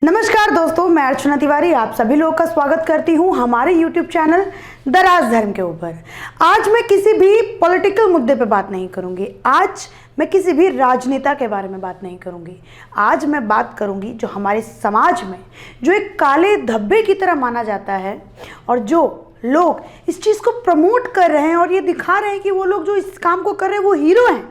नमस्कार दोस्तों, मैं अर्चना तिवारी आप सभी लोगों का स्वागत करती हूं हमारे YouTube चैनल दराज धर्म के ऊपर। आज मैं किसी भी पॉलिटिकल मुद्दे पे बात नहीं करूंगी। आज मैं किसी भी राजनेता के बारे में बात नहीं करूंगी। आज मैं बात करूंगी जो हमारे समाज में जो एक काले धब्बे की तरह माना जाता है और जो लोग इस चीज़ को प्रमोट कर रहे हैं और ये दिखा रहे हैं कि वो लोग जो इस काम को कर रहे हैं वो हीरो हैं।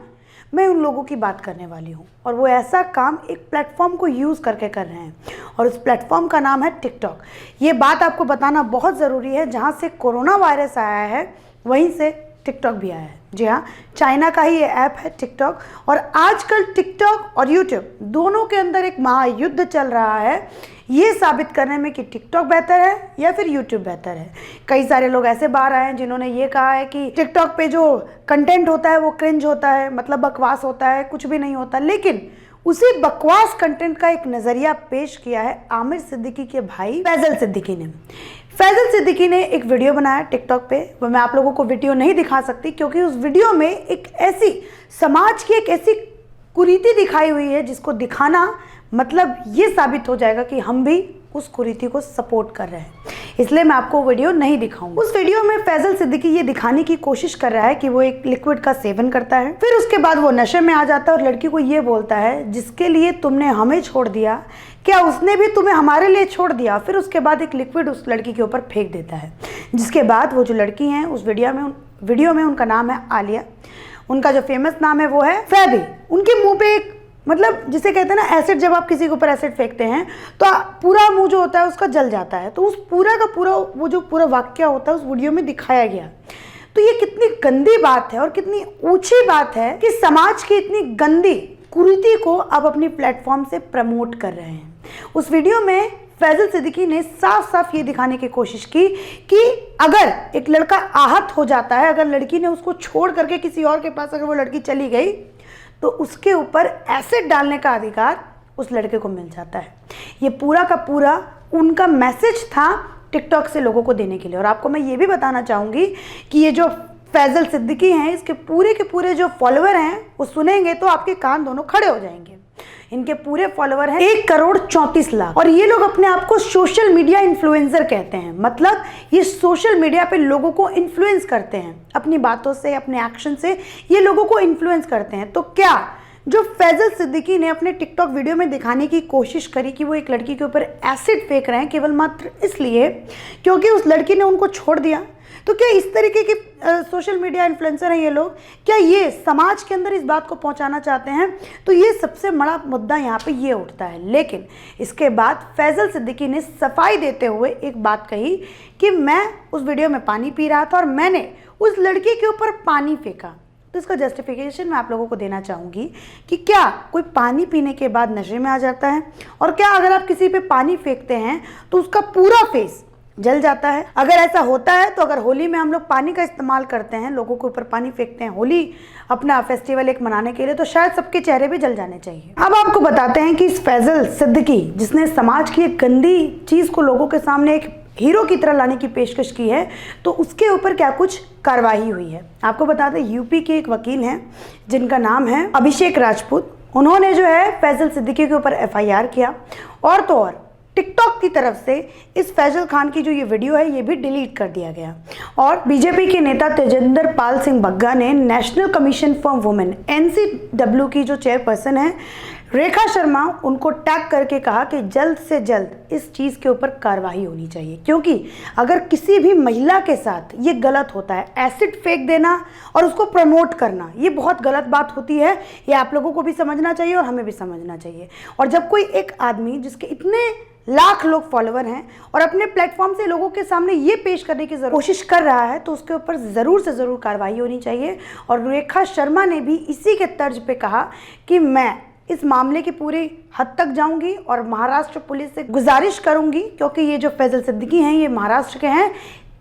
मैं उन लोगों की बात करने वाली हूँ और वो ऐसा काम एक प्लेटफॉर्म को यूज़ करके कर रहे हैं और उस प्लेटफॉर्म का नाम है टिकटॉक। ये बात आपको बताना बहुत ज़रूरी है। जहाँ से कोरोना वायरस आया है वहीं से टिकटॉक भी आया है। जी हाँ, चाइना का ही ये ऐप है टिकटॉक। और आजकल टिकटॉक और यूट्यूब दोनों के अंदर एक महायुद्ध चल रहा है ये साबित करने में कि टिकटॉक बेहतर है या फिर यूट्यूब बेहतर है। कई सारे लोग ऐसे बाहर आए हैं जिन्होंने ये कहा है कि टिकटॉक पे जो कंटेंट होता है वो क्रिंज होता है, मतलब बकवास होता है, कुछ भी नहीं होता। लेकिन उसी बकवास कंटेंट का एक नज़रिया पेश किया है आमिर सिद्दीकी के भाई फैजल सिद्दीकी ने। फैजल सिद्दीकी ने एक वीडियो बनाया टिकटॉक पे। वो मैं आप लोगों को वीडियो नहीं दिखा सकती क्योंकि उस वीडियो में एक ऐसी समाज की एक ऐसी कुरीति दिखाई हुई है जिसको दिखाना मतलब ये साबित हो जाएगा कि हम भी उस कुरीति को सपोर्ट कर रहे हैं, इसलिए मैं आपको वीडियो नहीं दिखाऊंगा। उस वीडियो में फैजल सिद्दीकी ये दिखाने की कोशिश कर रहा है कि वो एक लिक्विड का सेवन करता है, फिर उसके बाद वो नशे में आ जाता है और लड़की को ये बोलता है जिसके लिए तुमने हमें छोड़ दिया क्या उसने भी तुम्हें हमारे लिए छोड़ दिया। फिर उसके बाद एक लिक्विड उस लड़की के ऊपर फेंक देता है, जिसके बाद वो जो लड़की हैं उस वीडियो में उनका नाम है आलिया, उनका जो फेमस नाम है वो है फैबी। उनके मुंह पे एक मतलब जिसे कहते हैं ना एसिड, जब आप किसी के ऊपर एसिड फेंकते हैं तो पूरा मुंह जो होता है उसका जल जाता है। तो उस पूरा का पूरा वो जो पूरा वाक्य होता है उस वीडियो में दिखाया गया। तो ये कितनी गंदी बात है और कितनी ऊंची बात है कि समाज की इतनी गंदी कुरीति को अब अपनी प्लेटफॉर्म से प्रमोट कर रहे हैं। उस वीडियो में फैजल सिद्दीकी ने साफ साफ ये दिखाने की कोशिश की कि अगर एक लड़का आहत हो जाता है, अगर लड़की ने उसको छोड़ करके किसी और के पास अगर वो लड़की चली गई तो उसके ऊपर एसिड डालने का अधिकार उस लड़के को मिल जाता है। ये पूरा का पूरा उनका मैसेज था टिकटॉक से लोगों को देने के लिए। और आपको मैं ये भी बताना चाहूँगी कि ये जो फैजल सिद्दीकी हैं इसके पूरे के पूरे जो फॉलोअर हैं वो सुनेंगे तो आपके कान दोनों खड़े हो जाएंगे। इनके पूरे फॉलोअर हैं 1,34,00,000 और ये लोग अपने आप को सोशल मीडिया इन्फ्लुएंसर कहते हैं। मतलब ये सोशल मीडिया पे लोगों को इन्फ्लुएंस करते हैं, अपनी बातों से, अपने एक्शन से ये लोगों को इन्फ्लुएंस करते हैं। तो क्या जो फैजल सिद्दीकी ने अपने टिकटॉक वीडियो में दिखाने की कोशिश करी कि वो एक लड़की के ऊपर एसिड फेंक रहे हैं केवल मात्र इसलिए क्योंकि उस लड़की ने उनको छोड़ दिया, तो क्या इस तरीके के सोशल मीडिया इन्फ्लुएंसर हैं ये लोग, क्या ये समाज के अंदर इस बात को पहुंचाना चाहते हैं? तो ये सबसे बड़ा मुद्दा यहाँ पे ये उठता है। लेकिन इसके बाद फैजल सिद्दीकी ने सफाई देते हुए एक बात कही कि मैं उस वीडियो में पानी पी रहा था और मैंने उस लड़की के ऊपर पानी फेंका। तो इसका जस्टिफिकेशन मैं आप लोगों को देना चाहूँगी कि क्या कोई पानी पीने के बाद नशे में आ जाता है? और क्या अगर आप किसी पे पानी फेंकते हैं तो उसका पूरा फेस जल जाता है? अगर ऐसा होता है तो अगर होली में हम लोग पानी का इस्तेमाल करते हैं, लोगों के ऊपर पानी फेंकते हैं होली अपना फेस्टिवल एक मनाने के लिए, तो शायद सबके चेहरे भी जल जाने चाहिए। अब आपको बताते हैं कि इस फैजल सिद्दीकी जिसने समाज की एक गंदी चीज़ को लोगों के सामने एक हीरो की तरह लाने की पेशकश की है तो उसके ऊपर क्या कुछ कार्रवाई हुई है। आपको बता दें यूपी के एक वकील हैं जिनका नाम है अभिषेक राजपूत। उन्होंने जो है फैजल सिद्दीकी के ऊपर FIR किया और तो और टिकटॉक की तरफ से इस फैजल खान की जो ये वीडियो है ये भी डिलीट कर दिया गया। और बीजेपी के नेता तेजेंद्र पाल सिंह बग्गा ने national commission for women NCW की जो चेयरपर्सन है रेखा शर्मा उनको टैग करके कहा कि जल्द से जल्द इस चीज़ के ऊपर कार्रवाई होनी चाहिए, क्योंकि अगर किसी भी महिला के साथ ये गलत होता है, एसिड फेंक देना और उसको प्रमोट करना, ये बहुत गलत बात होती है। ये आप लोगों को भी समझना चाहिए और हमें भी समझना चाहिए। और जब कोई एक आदमी जिसके इतने लाख लोग फॉलोअर हैं और अपने प्लेटफॉर्म से लोगों के सामने ये पेश करने की कोशिश कर रहा है तो उसके ऊपर ज़रूर से ज़रूर कार्रवाई होनी चाहिए। और रेखा शर्मा ने भी इसी के तर्ज पे कहा कि मैं इस मामले की पूरी हद तक जाऊंगी और महाराष्ट्र पुलिस से गुजारिश करूंगी, क्योंकि ये जो फैजल सिद्दीकी हैं ये महाराष्ट्र के हैं,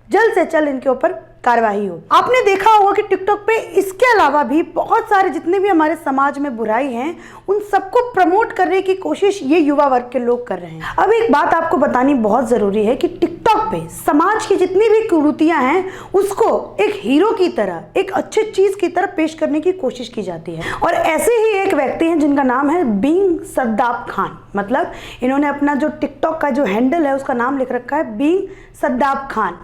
जल्द से जल्द इनके ऊपर कार्रवाई हो। आपने देखा होगा कि टिकटॉक पे इसके अलावा भी बहुत सारे जितने भी हमारे समाज में बुराई हैं उन सबको प्रमोट करने की कोशिश ये युवा वर्ग के लोग कर रहे हैं। अब एक बात आपको बतानी बहुत जरूरी है कि टिकटॉक पे समाज की जितनी भी कुरीतियां हैं उसको एक हीरो की तरह, एक अच्छी चीज की तरह पेश करने की कोशिश की जाती है। और ऐसे ही एक व्यक्ति हैं जिनका नाम है बीइंग सद्दाब खान। मतलब इन्होंने अपना जो टिकटॉक का जो हैंडल है उसका नाम लिख रखा है बीइंग सद्दाब खान।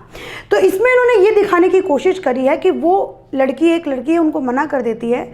तो इसमें इन्होंने ये दिखाने की कोशिश करी है कि वो एक लड़की है, उनको मना कर देती है,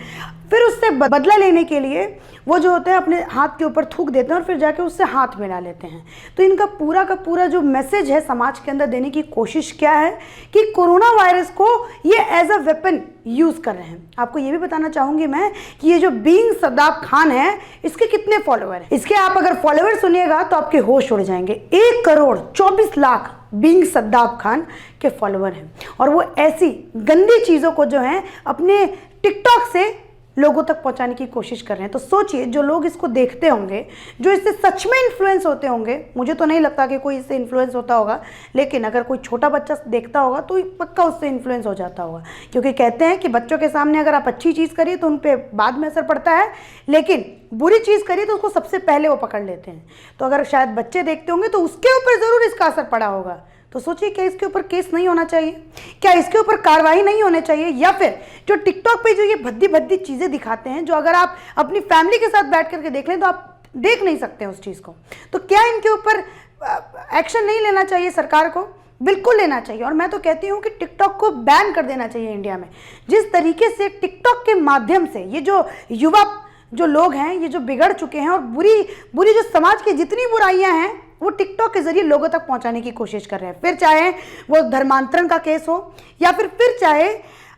फिर उससे बदला लेने के लिए वो जो होते हैं अपने हाथ के ऊपर थूक देते हैं और फिर जाके उससे हाथ मिला लेते हैं। तो इनका पूरा का पूरा जो मैसेज है समाज के अंदर देने की कोशिश क्या है कि कोरोना वायरस को ये एज अ वेपन यूज़ कर रहे हैं। आपको ये भी बताना चाहूँगी मैं कि ये जो बीइंग सद्दाब खान है इसके कितने फॉलोअर हैं। इसके आप अगर फॉलोअर सुनिएगा तो आपके होश उड़ जाएंगे। 1,24,00,000 बीइंग सद्दाब खान के फॉलोअर हैं और वो ऐसी गंदी चीज़ों को जो है अपने टिकटॉक से लोगों तक पहुंचाने की कोशिश कर रहे हैं। तो सोचिए जो लोग इसको देखते होंगे, जो इससे सच में इन्फ्लुएंस होते होंगे, मुझे तो नहीं लगता कि कोई इससे इन्फ्लुएंस होता होगा, लेकिन अगर कोई छोटा बच्चा देखता होगा तो पक्का उससे इन्फ्लुएंस हो जाता होगा। क्योंकि कहते हैं कि बच्चों के सामने अगर आप अच्छी चीज़ करिए तो उन पर बाद में असर पड़ता है, लेकिन बुरी चीज़ करिए तो उसको सबसे पहले वो पकड़ लेते हैं। तो अगर शायद बच्चे देखते होंगे तो उसके ऊपर ज़रूर इसका असर पड़ा होगा। तो सोचिए क्या इसके ऊपर केस नहीं होना चाहिए, क्या इसके ऊपर कार्रवाई नहीं होनी चाहिए, या फिर जो टिकटॉक पे जो ये भद्दी भद्दी चीज़ें दिखाते हैं जो अगर आप अपनी फैमिली के साथ बैठ करके देख लें तो आप देख नहीं सकते हैं उस चीज़ को। तो क्या इनके ऊपर एक्शन नहीं लेना चाहिए सरकार को? बिल्कुल लेना चाहिए। और मैं तो कहती हूँ कि टिकटॉक को बैन कर देना चाहिए इंडिया में। जिस तरीके से टिकटॉक के माध्यम से ये जो युवा जो लोग हैं ये जो बिगड़ चुके हैं और बुरी जो समाज की जितनी बुराइयां हैं वो टिकटॉक के जरिए लोगों तक पहुंचाने की कोशिश कर रहे हैं। फिर चाहे वो धर्मांतरण का केस हो या फिर चाहे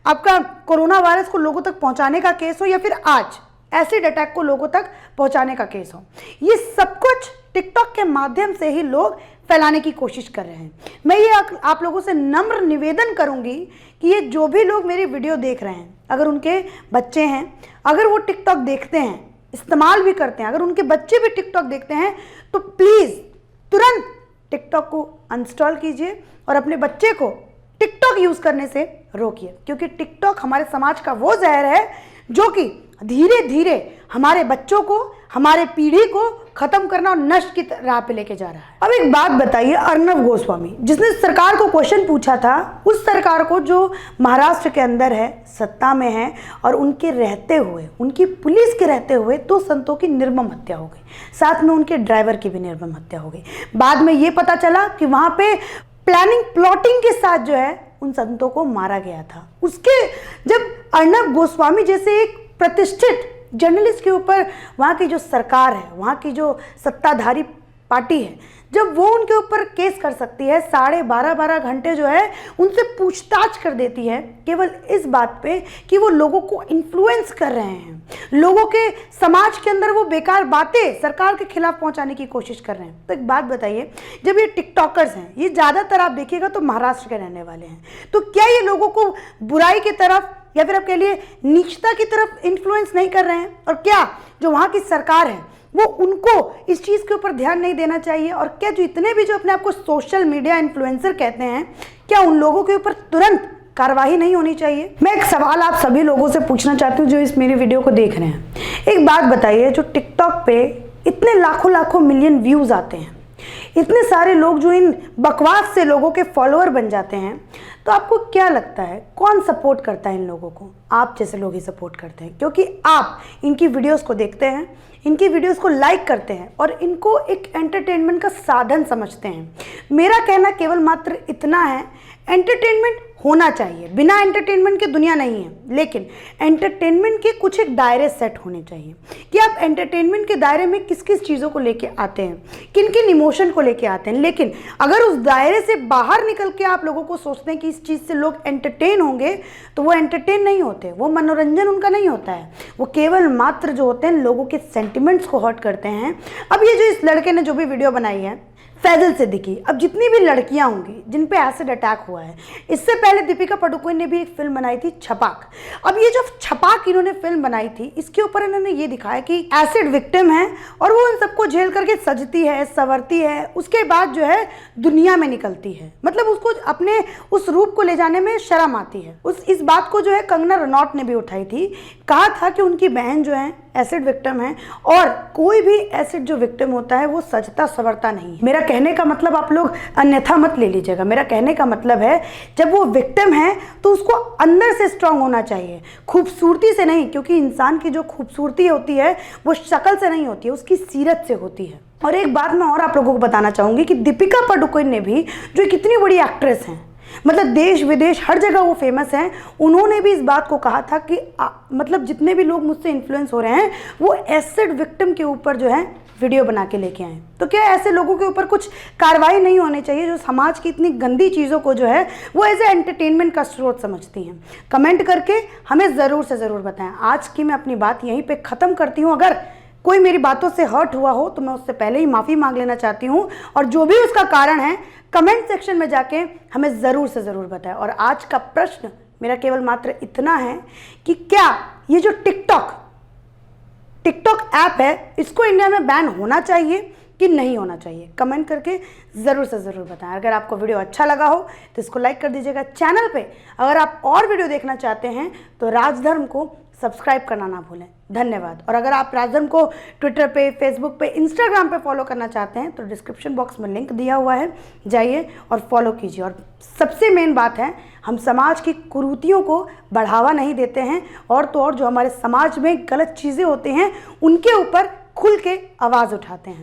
आपका कोरोना वायरस को लोगों तक पहुंचाने का केस हो या फिर आज एसिड अटैक को लोगों तक पहुंचाने का केस हो, ये सब कुछ टिकटॉक के माध्यम से ही लोग फैलाने की कोशिश कर रहे हैं। मैं ये आप लोगों से नम्र निवेदन करूंगी कि ये जो भी लोग मेरी वीडियो देख रहे हैं, अगर उनके बच्चे हैं, अगर वो टिकटॉक देखते हैं, इस्तेमाल भी करते हैं, अगर उनके बच्चे भी टिकटॉक देखते हैं तो प्लीज़ तुरंत टिकटॉक को अनइंस्टॉल कीजिए और अपने बच्चे को टिकटॉक यूज़ करने से रोकिए। क्योंकि टिकटॉक हमारे समाज का वो जहर है जो कि धीरे धीरे हमारे बच्चों को, हमारे पीढ़ी को खत्म करना और नष्ट की राह पे लेके जा रहा है। अब एक बात बताइए, अर्नब गोस्वामी जिसने सरकार को क्वेश्चन पूछा था, उस सरकार को जो महाराष्ट्र के अंदर है, सत्ता में है, और उनके रहते हुए, उनकी पुलिस के रहते हुए 2 संतों की निर्मम हत्या हो गई, साथ में उनके ड्राइवर की भी निर्मम हत्या हो गई। बाद में ये पता चला कि वहाँ पे प्लॉटिंग के साथ जो है उन संतों को मारा गया था। उसके जब अर्नब गोस्वामी जैसे एक प्रतिष्ठित जर्नलिस्ट के ऊपर वहाँ की जो सरकार है, वहाँ की जो सत्ताधारी पार्टी है, जब वो उनके ऊपर केस कर सकती है, 12.5 घंटे जो है उनसे पूछताछ कर देती है केवल इस बात पे कि वो लोगों को इन्फ्लुएंस कर रहे हैं, लोगों के समाज के अंदर वो बेकार बातें सरकार के खिलाफ पहुंचाने की कोशिश कर रहे हैं। तो एक बात बताइए, जब ये टिकटॉकर्स हैं, ये ज़्यादातर आप देखिएगा तो महाराष्ट्र के रहने वाले हैं, तो क्या ये लोगों को बुराई की तरफ या फिर आपके लिए नीचता की तरफ इन्फ्लुएंस नहीं कर रहे हैं? और क्या जो वहाँ की सरकार है वो उनको इस चीज़ के ऊपर ध्यान नहीं देना चाहिए? और क्या जो इतने भी जो अपने आप को सोशल मीडिया इन्फ्लुएंसर कहते हैं, क्या उन लोगों के ऊपर तुरंत कार्रवाई नहीं होनी चाहिए? मैं एक सवाल आप सभी लोगों से पूछना चाहती हूँ जो इस मेरी वीडियो को देख रहे हैं। एक बात बताइए, जो टिकटॉक पे इतने लाखों मिलियन व्यूज़ आते हैं, इतने सारे लोग जो इन बकवास से लोगों के फॉलोअर बन जाते हैं, तो आपको क्या लगता है कौन सपोर्ट करता है इन लोगों को? आप जैसे लोग ही सपोर्ट करते हैं, क्योंकि आप इनकी वीडियोस को देखते हैं, इनकी वीडियोस को लाइक करते हैं और इनको एक एंटरटेनमेंट का साधन समझते हैं। मेरा कहना केवल मात्र इतना है, एंटरटेनमेंट होना चाहिए, बिना एंटरटेनमेंट के दुनिया नहीं है, लेकिन एंटरटेनमेंट के कुछ एक दायरे सेट होने चाहिए कि आप एंटरटेनमेंट के दायरे में किस किस चीज़ों को लेके आते हैं, किन किन इमोशन को लेके आते हैं। लेकिन अगर उस दायरे से बाहर निकल के आप लोगों को सोचते हैं कि इस चीज़ से लोग एंटरटेन होंगे, तो वो एंटरटेन नहीं होते, वो मनोरंजन उनका नहीं होता है, वो केवल मात्र जो होते हैं लोगों के सेंटिमेंट्स को हर्ट करते हैं। अब ये जो इस लड़के ने जो भी वीडियो बनाई है, फैजल सिद्दीकी। अब जितनी भी लड़कियां होंगी जिन पे एसिड अटैक हुआ है, इससे पहले दीपिका पादुकोण ने भी एक फिल्म बनाई थी छपाक। अब ये जो छपाक इन्होंने फिल्म बनाई थी, इसके ऊपर इन्होंने ये दिखाया कि एसिड विक्टिम है और वो उन सबको झेल करके सजती है, संवरती है, उसके बाद जो है दुनिया में निकलती है। मतलब उसको अपने उस रूप को ले जाने में शर्म आती है। इस बात को जो है कंगना रनौत ने भी उठाई थी, कहा था कि उनकी बहन जो है एसिड विक्टिम है और कोई भी एसिड जो विक्टिम होता है वो सजता संवरता नहीं है। मेरा कहने का मतलब आप लोग अन्यथा मत ले लीजिएगा, मेरा कहने का मतलब है जब वो विक्टिम है तो उसको अंदर से स्ट्रांग होना चाहिए, खूबसूरती से नहीं, क्योंकि इंसान की जो खूबसूरती होती है वो शक्ल से नहीं होती है, उसकी सीरत से होती है। और एक बात मैं और आप लोगों को बताना चाहूँगी कि दीपिका पादुकोण ने भी, जो कितनी बड़ी एक्ट्रेस हैं, मतलब देश विदेश हर जगह वो फेमस हैं, उन्होंने भी इस बात को कहा था कि मतलब जितने भी लोग मुझसे इन्फ्लुएंस हो रहे हैं वो एसिड विक्टिम के ऊपर जो है वीडियो बना के लेके आए। तो क्या ऐसे लोगों के ऊपर कुछ कार्रवाई नहीं होनी चाहिए जो समाज की इतनी गंदी चीज़ों को जो है वो एज ए एंटरटेनमेंट का स्रोत समझती हैं? कमेंट करके हमें ज़रूर से ज़रूर बताएं। आज की मैं अपनी बात यहीं पे ख़त्म करती हूँ। अगर कोई मेरी बातों से हर्ट हुआ हो तो मैं उससे पहले ही माफ़ी मांग लेना चाहती हूँ, और जो भी उसका कारण है कमेंट सेक्शन में जाके हमें ज़रूर से ज़रूर बताएं। और आज का प्रश्न मेरा केवल मात्र इतना है कि क्या ये जो टिकटॉक ऐप है इसको इंडिया में बैन होना चाहिए कि नहीं होना चाहिए? कमेंट करके ज़रूर से ज़रूर बताएं। अगर आपको वीडियो अच्छा लगा हो तो इसको लाइक कर दीजिएगा। चैनल पे अगर आप और वीडियो देखना चाहते हैं तो राजधर्म को सब्सक्राइब करना ना भूलें। धन्यवाद। और अगर आप राजधर्म को ट्विटर पे, फेसबुक पे, इंस्टाग्राम पे फॉलो करना चाहते हैं तो डिस्क्रिप्शन बॉक्स में लिंक दिया हुआ है, जाइए और फॉलो कीजिए। और सबसे मेन बात है, हम समाज की कुरीतियों को बढ़ावा नहीं देते हैं, और तो और जो हमारे समाज में गलत चीज़ें होती हैं उनके ऊपर खुल के आवाज़ उठाते हैं।